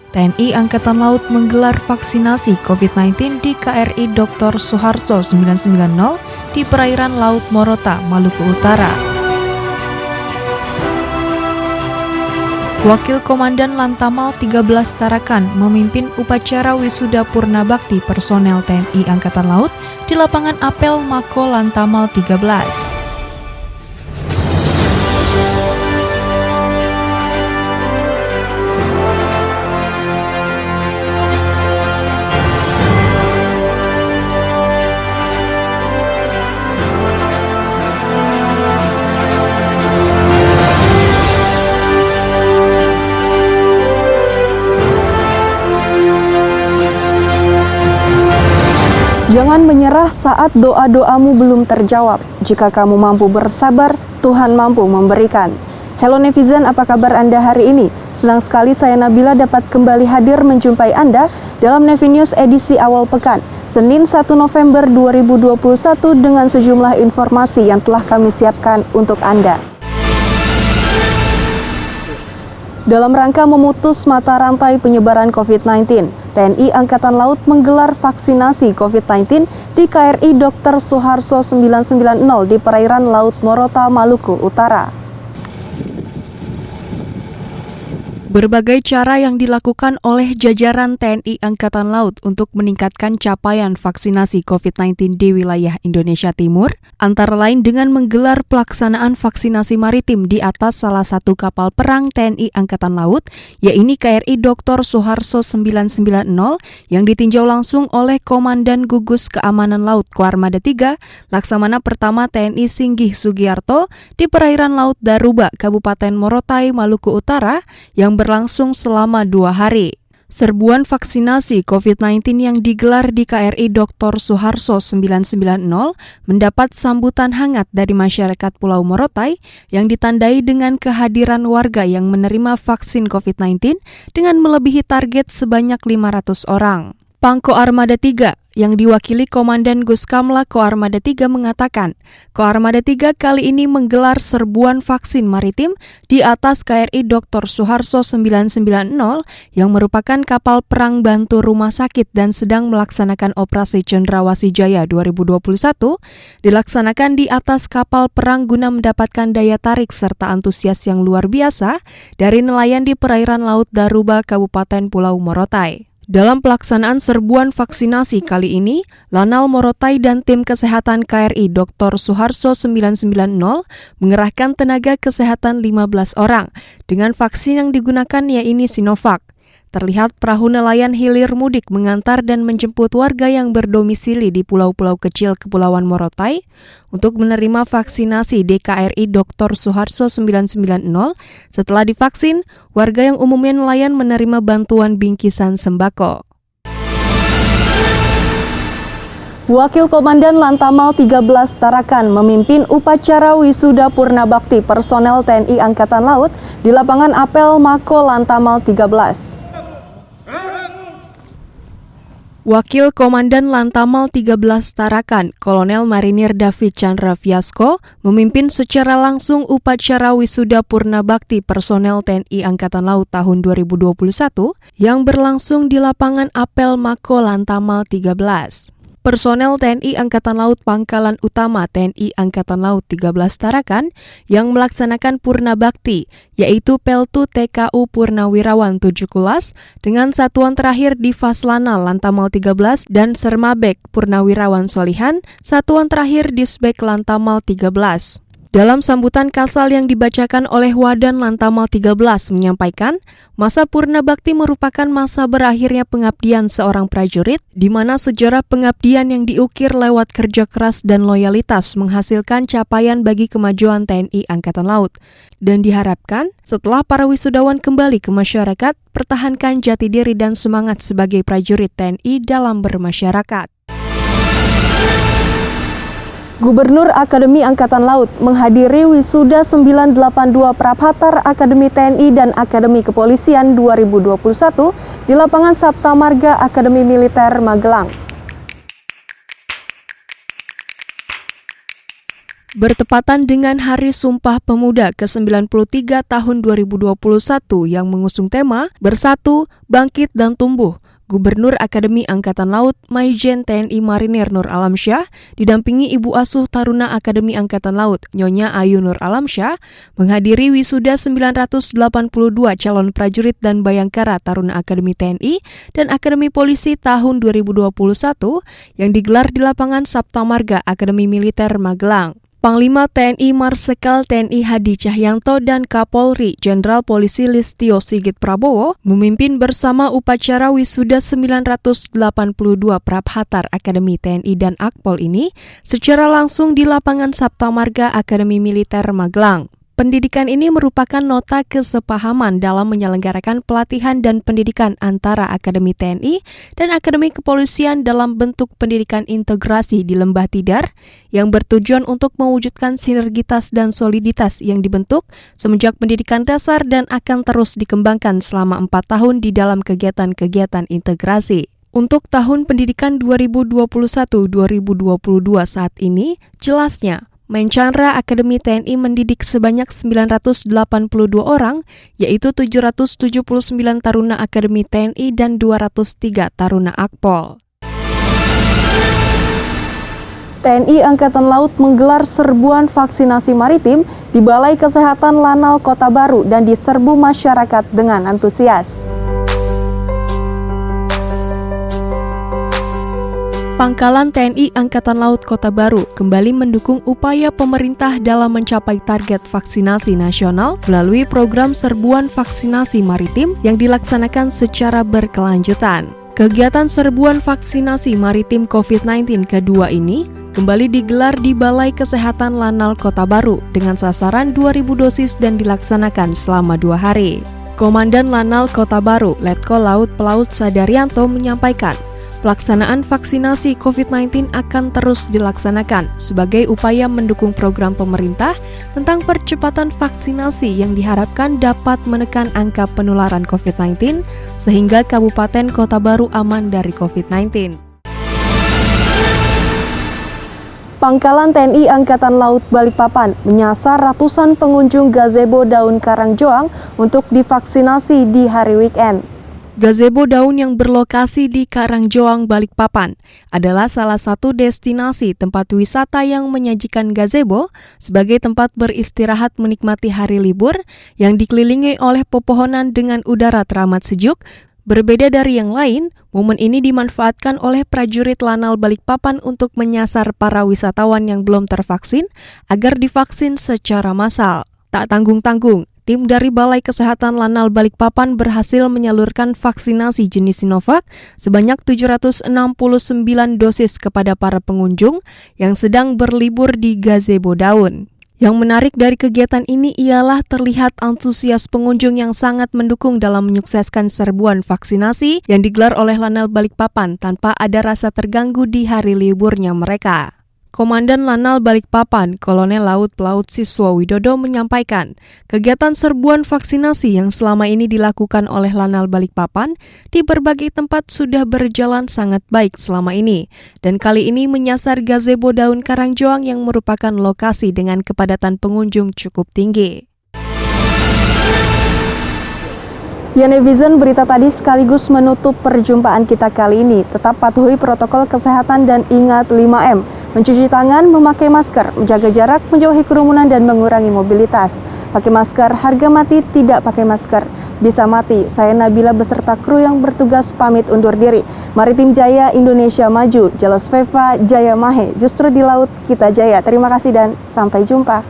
TNI Angkatan Laut menggelar vaksinasi COVID-19 di KRI Dr. Suharto 990 di perairan Laut Morota, Maluku Utara. Wakil Komandan Lantamal 13 Tarakan memimpin upacara wisuda Purna Bakti personel TNI Angkatan Laut di lapangan apel Mako Lantamal 13. Jangan menyerah saat doa-doamu belum terjawab. Jika kamu mampu bersabar, Tuhan mampu memberikan. Hello netizen, apa kabar Anda hari ini? Senang sekali saya Nabila dapat kembali hadir menjumpai Anda dalam Nevi News edisi awal pekan, Senin 1 November 2021 dengan sejumlah informasi yang telah kami siapkan untuk Anda. Dalam rangka memutus mata rantai penyebaran COVID-19, TNI Angkatan Laut menggelar vaksinasi COVID-19 di KRI Dr. Suharto 990 di perairan Laut Morota, Maluku Utara. Berbagai cara yang dilakukan oleh jajaran TNI Angkatan Laut untuk meningkatkan capaian vaksinasi COVID-19 di wilayah Indonesia Timur, antara lain dengan menggelar pelaksanaan vaksinasi maritim di atas salah satu kapal perang TNI Angkatan Laut, yaitu KRI Dr. Suharto 990 yang ditinjau langsung oleh Komandan Gugus Keamanan Laut Koarmada 3, Laksamana Pertama TNI Singgih Sugiarto di perairan Laut Daruba, Kabupaten Morotai, Maluku Utara, yang berlangsung selama 2 hari. Serbuan vaksinasi COVID-19 yang digelar di KRI Dr. Suharto 990 mendapat sambutan hangat dari masyarakat Pulau Morotai yang ditandai dengan kehadiran warga yang menerima vaksin COVID-19 dengan melebihi target sebanyak 500 orang. Pangko Armada 3 yang diwakili Komandan Guskamla Koarmada 3 mengatakan, Koarmada 3 kali ini menggelar serbuan vaksin maritim di atas KRI Dr. Suharto 990 yang merupakan kapal perang bantu rumah sakit dan sedang melaksanakan operasi Cendrawasih Jaya 2021, dilaksanakan di atas kapal perang guna mendapatkan daya tarik serta antusias yang luar biasa dari nelayan di perairan Laut Daruba, Kabupaten Pulau Morotai. Dalam pelaksanaan serbuan vaksinasi kali ini, Lanal Morotai dan tim kesehatan KRI Dr. Suharto 990 mengerahkan tenaga kesehatan 15 orang dengan vaksin yang digunakan yaitu Sinovac. Terlihat perahu nelayan hilir mudik mengantar dan menjemput warga yang berdomisili di pulau-pulau kecil Kepulauan Morotai untuk menerima vaksinasi di KRI Dr. Suharto 990. Setelah divaksin, warga yang umumnya nelayan menerima bantuan bingkisan sembako. Wakil Komandan Lantamal 13 Tarakan memimpin upacara wisuda Purna Bakti personel TNI Angkatan Laut di lapangan apel Mako Lantamal 13. Wakil Komandan Lantamal 13 Tarakan, Kolonel Marinir David Chandra Fiasko, memimpin secara langsung upacara wisuda Purna Bakti personel TNI Angkatan Laut tahun 2021 yang berlangsung di lapangan apel Mako Lantamal 13. Personel TNI Angkatan Laut Pangkalan Utama TNI Angkatan Laut 13 Tarakan yang melaksanakan Purna Bakti, yaitu Peltu TKU Purnawirawan 7 Kulas dengan satuan terakhir di Faslana Lantamal 13 dan Sermabek Purnawirawan Solihan, satuan terakhir di Sbek Lantamal 13. Dalam sambutan kasal yang dibacakan oleh Wadan Lantamal 13 menyampaikan, masa Purna Bakti merupakan masa berakhirnya pengabdian seorang prajurit, di mana sejarah pengabdian yang diukir lewat kerja keras dan loyalitas menghasilkan capaian bagi kemajuan TNI Angkatan Laut. Dan diharapkan, setelah para wisudawan kembali ke masyarakat, pertahankan jati diri dan semangat sebagai prajurit TNI dalam bermasyarakat. Gubernur Akademi Angkatan Laut menghadiri wisuda 982 Praphatar Akademi TNI dan Akademi Kepolisian 2021 di lapangan Sapta Marga Akademi Militer Magelang. Bertepatan dengan Hari Sumpah Pemuda ke-93 tahun 2021 yang mengusung tema Bersatu, Bangkit, dan Tumbuh, Gubernur Akademi Angkatan Laut Maijen TNI Marinir Nur Alamsyah didampingi Ibu Asuh Taruna Akademi Angkatan Laut Nyonya Ayu Nur Alamsyah menghadiri wisuda 982 calon prajurit dan bayangkara Taruna Akademi TNI dan Akademi Polisi tahun 2021 yang digelar di lapangan Sapta Marga Akademi Militer Magelang. Panglima TNI Marsikal TNI Hadi Cahyanto dan Kapolri Jenderal Polisi Listio Sigit Prabowo memimpin bersama upacara wisuda 982 Prabhatar Akademi TNI dan Akpol ini secara langsung di lapangan Sapta Marga Akademi Militer Magelang. Pendidikan ini merupakan nota kesepahaman dalam menyelenggarakan pelatihan dan pendidikan antara Akademi TNI dan Akademi Kepolisian dalam bentuk pendidikan integrasi di Lembah Tidar yang bertujuan untuk mewujudkan sinergitas dan soliditas yang dibentuk semenjak pendidikan dasar dan akan terus dikembangkan selama 4 tahun di dalam kegiatan-kegiatan integrasi. Untuk tahun pendidikan 2021-2022 saat ini, jelasnya, Mencandra Akademi TNI mendidik sebanyak 982 orang, yaitu 779 taruna Akademi TNI dan 203 taruna Akpol. TNI Angkatan Laut menggelar serbuan vaksinasi maritim di Balai Kesehatan Lanal Kota Baru dan diserbu masyarakat dengan antusias. Pangkalan TNI Angkatan Laut Kota Baru kembali mendukung upaya pemerintah dalam mencapai target vaksinasi nasional melalui program serbuan vaksinasi maritim yang dilaksanakan secara berkelanjutan. Kegiatan serbuan vaksinasi maritim COVID-19 kedua ini kembali digelar di Balai Kesehatan Lanal Kota Baru dengan sasaran 2.000 dosis dan dilaksanakan selama 2 hari. Komandan Lanal Kota Baru, Letkol Laut Pelaut Sadaryanto menyampaikan, pelaksanaan vaksinasi COVID-19 akan terus dilaksanakan sebagai upaya mendukung program pemerintah tentang percepatan vaksinasi yang diharapkan dapat menekan angka penularan COVID-19 sehingga Kabupaten Kota Baru aman dari COVID-19. Pangkalan TNI Angkatan Laut Balikpapan menyasar ratusan pengunjung gazebo Daun Karangjoang untuk divaksinasi di hari weekend. Gazebo Daun yang berlokasi di Karangjoang, Balikpapan adalah salah satu destinasi tempat wisata yang menyajikan gazebo sebagai tempat beristirahat menikmati hari libur yang dikelilingi oleh pepohonan dengan udara teramat sejuk. Berbeda dari yang lain, momen ini dimanfaatkan oleh prajurit Lanal Balikpapan untuk menyasar para wisatawan yang belum tervaksin agar divaksin secara massal. Tak tanggung-tanggung, tim dari Balai Kesehatan Lanal Balikpapan berhasil menyalurkan vaksinasi jenis Sinovac sebanyak 769 dosis kepada para pengunjung yang sedang berlibur di Gazebo Daun. Yang menarik dari kegiatan ini ialah terlihat antusias pengunjung yang sangat mendukung dalam menyukseskan serbuan vaksinasi yang digelar oleh Lanal Balikpapan tanpa ada rasa terganggu di hari liburnya mereka. Komandan Lanal Balikpapan, Kolonel Laut Pelaut Siswa Widodo menyampaikan, kegiatan serbuan vaksinasi yang selama ini dilakukan oleh Lanal Balikpapan di berbagai tempat sudah berjalan sangat baik selama ini, dan kali ini menyasar Gazebo Daun Karangjoang yang merupakan lokasi dengan kepadatan pengunjung cukup tinggi. Ya netizen, berita tadi sekaligus menutup perjumpaan kita kali ini. Tetap patuhi protokol kesehatan dan ingat 5M. Mencuci tangan, memakai masker, menjaga jarak, menjauhi kerumunan, dan mengurangi mobilitas. Pakai masker, harga mati, tidak pakai masker bisa mati. Saya Nabila beserta kru yang bertugas pamit undur diri. Maritim Jaya, Indonesia maju. Jelas Veva, Jaya Mahe. Justru di laut kita jaya. Terima kasih dan sampai jumpa.